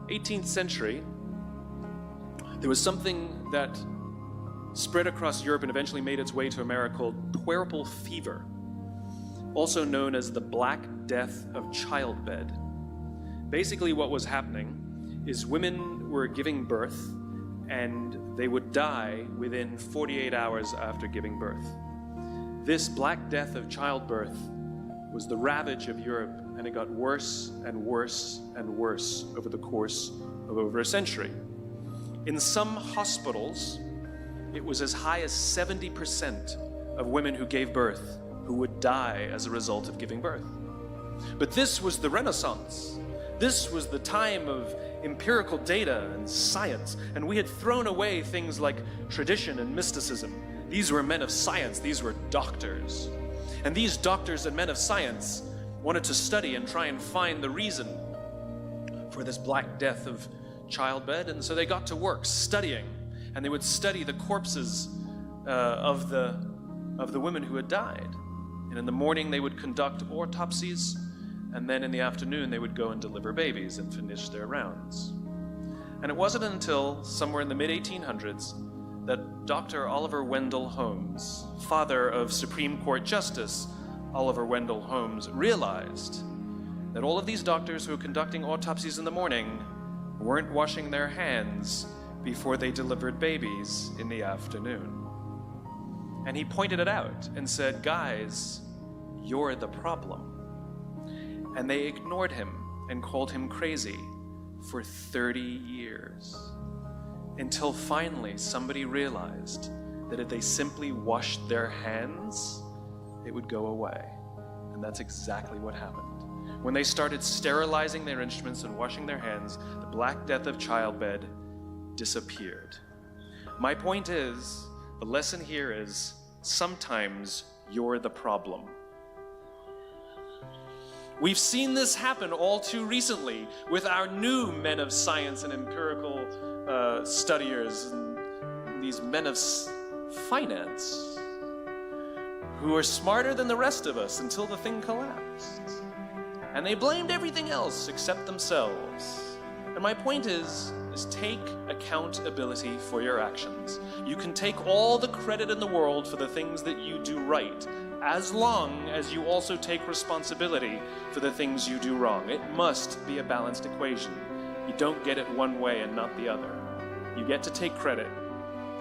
18th century, there was something that spread across Europe and eventually made its way to America called puerperal fever, also known as the Black Death of childbed. Basically what was happening is women were giving birth and they would die within 48 hours after giving birth. This Black Death of childbirth was the ravage of Europe, and it got worse and worse and worse over the course of over a century. In some hospitals, it was as high as 70% of women who gave birth who would die as a result of giving birth. But this was the Renaissance. This was the time of empirical data and science, and we had thrown away things like tradition and mysticism. These were men of science, these were doctors. And these doctors and men of science wanted to study and try and find the reason for this Black Death of childbed, and so they got to work studying, and they would study the corpses of the women who had died. And in the morning they would conduct autopsies, and then in the afternoon they would go and deliver babies and finish their rounds. And it wasn't until somewhere in the mid-1800s that Dr. Oliver Wendell Holmes, father of Supreme Court Justice Oliver Wendell Holmes, realized that all of these doctors who were conducting autopsies in the morning weren't washing their hands before they delivered babies in the afternoon. And he pointed it out and said, "Guys, you're the problem." And they ignored him and called him crazy for 30 years. Until finally somebody realized that if they simply washed their hands, it would go away. And that's exactly what happened. When they started sterilizing their instruments and washing their hands, the Black Death of childbed disappeared. My point is, the lesson here is, sometimes you're the problem. We've seen this happen all too recently with our new men of science and empirical studiers, and these men of finance who are smarter than the rest of us until the thing collapsed. And they blamed everything else except themselves. And my point is take accountability for your actions. You can take all the credit in the world for the things that you do right, as long as you also take responsibility for the things you do wrong. It must be a balanced equation. You don't get it one way and not the other. You get to take credit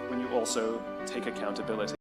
when you also take accountability.